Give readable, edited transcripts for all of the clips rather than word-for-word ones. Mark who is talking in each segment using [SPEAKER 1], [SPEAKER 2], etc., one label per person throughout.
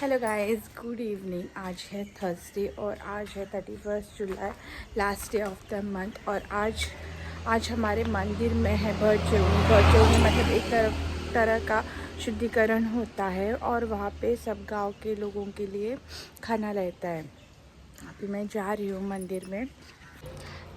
[SPEAKER 1] Hello guys, good evening. आज है Thursday और आज है 31 जुलाई, last day of the month. और आज हमारे मंदिर में है बरचौनी मतलब एक तरह का शुद्धिकरण होता है और वहाँ पे सब गांव के लोगों के लिए खाना रहता है। अभी मैं जा रही हूँ मंदिर में।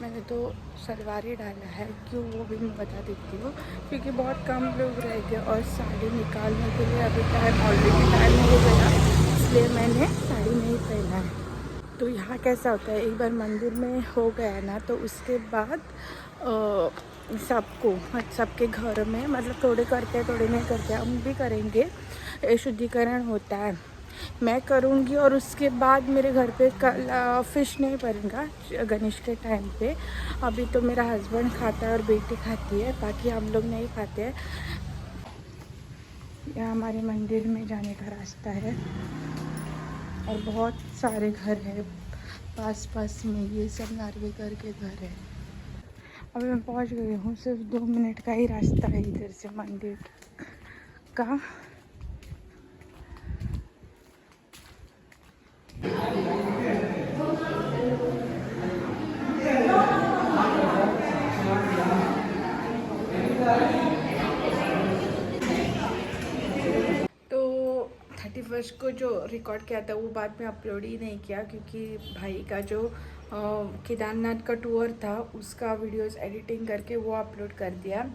[SPEAKER 1] मैंने तो सलवार ही डाला है, क्यों वो भी मैं बता देती हूँ, क्योंकि बहुत कम लोग रह गए और साड़ी निकालने के लिए अभी ऑलरेडी टाइम हो गया, इसलिए मैंने साड़ी नहीं पहना है। तो यहाँ कैसा होता है, एक बार मंदिर में हो गया ना तो उसके बाद सबके घर में मतलब थोड़े करते हैं थोड़े नहीं करते, हम भी करेंगे, शुद्धिकरण होता है। मैं करूँगी और उसके बाद मेरे घर पे कल फ़िश नहीं बनेगा गणेश के टाइम पे। अभी तो मेरा हस्बैंड खाता है और बेटी खाती है, बाकी हम लोग नहीं खाते हैं। यह हमारे मंदिर में जाने का रास्ता है और बहुत सारे घर हैं पास में, ये सब नार्वेकर के घर है। अभी मैं पहुंच गई हूँ, सिर्फ 2 मिनट का ही रास्ता है इधर से मंदिर का। तो 31 को जो रिकॉर्ड किया था वो बाद में अपलोड ही नहीं किया, क्योंकि भाई का जो केदारनाथ का टूर था उसका वीडियोस एडिटिंग करके वो अपलोड कर दिया।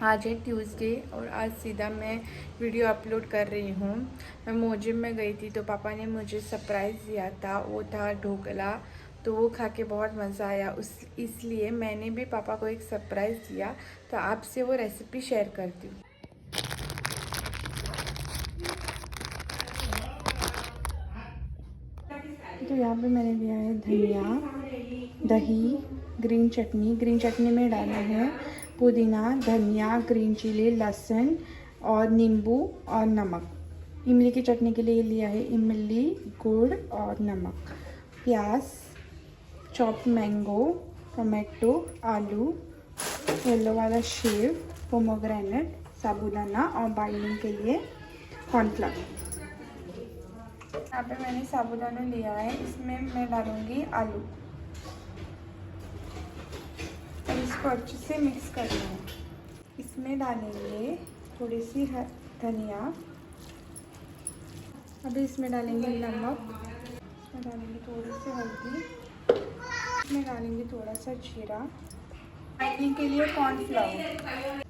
[SPEAKER 1] आज है ट्यूसडे और आज सीधा मैं वीडियो अपलोड कर रही हूँ। मैं मोजिम में गई थी तो पापा ने मुझे सरप्राइज़ दिया था, वो था ढोकला। तो वो खा के बहुत मज़ा आया, इसलिए मैंने भी पापा को एक सरप्राइज़ दिया। तो आपसे वो रेसिपी शेयर करती हूँ। तो यहाँ पे मैंने लिया है धनिया, दही, ग्रीन चटनी में डाला है पुदीना, धनिया, ग्रीन चिली, लहसुन और नींबू और नमक। इमली की चटनी के लिए लिया है इमली, गुड़ और नमक, प्याज, चॉप मैंगो, टमाटो, आलू, येलो वाला सेव, पोमोग्रेनेट, साबूदाना और बाइंडिंग के लिए कॉर्नफ्लावर। यहाँ पे मैंने साबूदाना लिया है, इसमें मैं डालूंगी आलू और इसको अच्छे से मिक्स करना है। इसमें डालेंगे थोड़ी सी धनिया, अभी इसमें डालेंगे नमक, इसमें डालेंगे थोड़ी सी हल्दी, इसमें डालेंगे थोड़ा सा जीरा, बाइंडिंग के लिए कॉर्नफ्लावर।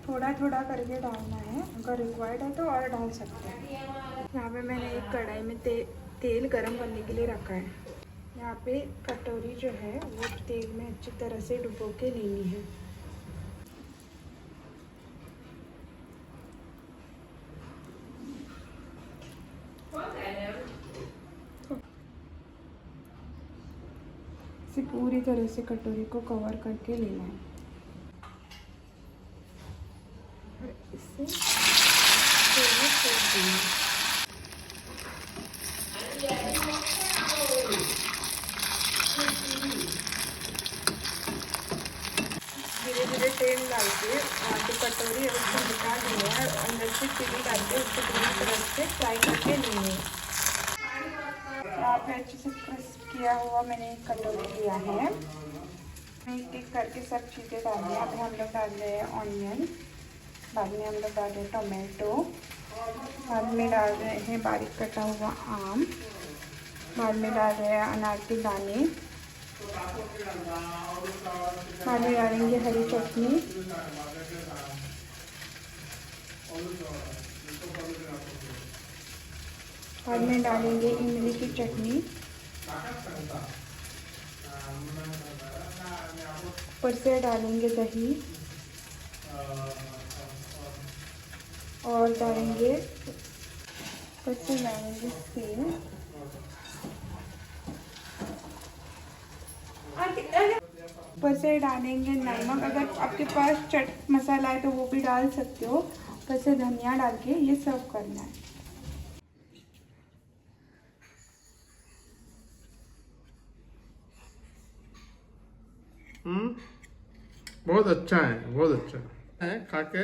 [SPEAKER 1] थोड़ा थोड़ा करके डालना है, अगर रिक्वायर्ड है तो और डाल सकते हैं। यहाँ पे मैंने एक कढ़ाई में तेल गरम करने के लिए रखा है। यहाँ पे कटोरी जो है वो तेल में अच्छी तरह से डुबो के लेनी है। इसे पूरी तरह से कटोरी को कवर करके लेना है और इसे तेल में छोड़ देना है। धीरे धीरे तेल डाल के जो कटोरी है उसको निकाल लेना है और अंदर से चिली डाल के उसको पूरी तरह से फ्राई करके लेनी है। यहाँ पे अच्छे से क्रिस्प किया हुआ मैंने एक कटोरी लिया है। एक एक करके सब चीज़ें डाल दिया। अभी हम लोग डाल रहे हैं ऑनियन, बाद में हम लोग डाल रहे हैं टोमेटो, बाद में डाल रहे हैं बारीक कटा हुआ आम, बाद में डाल रहे हैं अनार के दाने, बाद में डालेंगे हरी चटनी, बाद में डालेंगे इमली की चटनी, ऊपर से डालेंगे दही और डालेंगे ऊपर से डालेंगे सेव, ऊपर से डालेंगे नमक। अगर आपके पास चट मसाला है तो वो भी डाल सकते हो। ऊपर से धनिया डाल के ये सर्व करना है।
[SPEAKER 2] बहुत अच्छा है, बहुत अच्छा है। खा के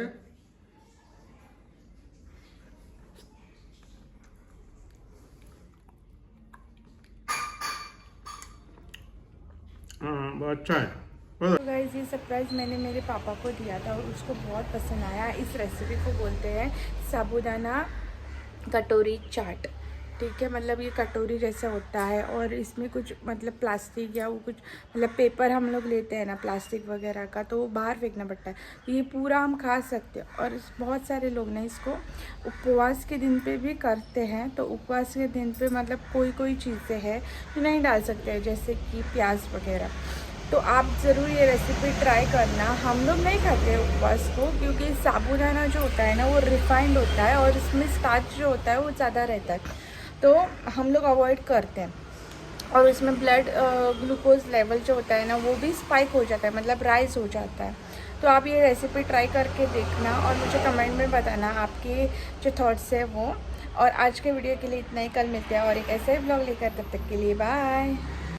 [SPEAKER 2] अच्छा है।
[SPEAKER 1] तो गाइस ये सरप्राइज़ मैंने मेरे पापा को दिया था और उसको बहुत पसंद आया। इस रेसिपी को बोलते हैं साबूदाना कटोरी चाट। ठीक है, मतलब ये कटोरी जैसा होता है और इसमें कुछ मतलब प्लास्टिक या वो कुछ मतलब पेपर हम लोग लेते हैं ना प्लास्टिक वगैरह का, तो वो बाहर फेंकना पड़ता है। ये पूरा हम खा सकते हैं और बहुत सारे लोग ना इसको उपवास के दिन पे भी करते हैं। तो उपवास के दिन पे मतलब कोई कोई चीज़ें हैं जो नहीं डाल सकते हैं, जैसे कि प्याज वगैरह। तो आप ज़रूर ये रेसिपी ट्राई करना। हम लोग नहीं खाते उपवास को, क्योंकि साबूदाना जो होता है ना वो रिफाइंड होता है और इसमें स्टार्च जो होता है वो ज़्यादा रहता है, तो हम लोग अवॉइड करते हैं। और उसमें ब्लड ग्लूकोज लेवल जो होता है ना वो भी स्पाइक हो जाता है, मतलब राइज हो जाता है। तो आप ये रेसिपी ट्राई करके देखना और मुझे कमेंट में बताना आपके जो थॉट्स है वो। और आज के वीडियो के लिए इतना ही, कल मिलते हैं और एक ऐसे ही ब्लॉग लेकर, तब तक के लिए बाय।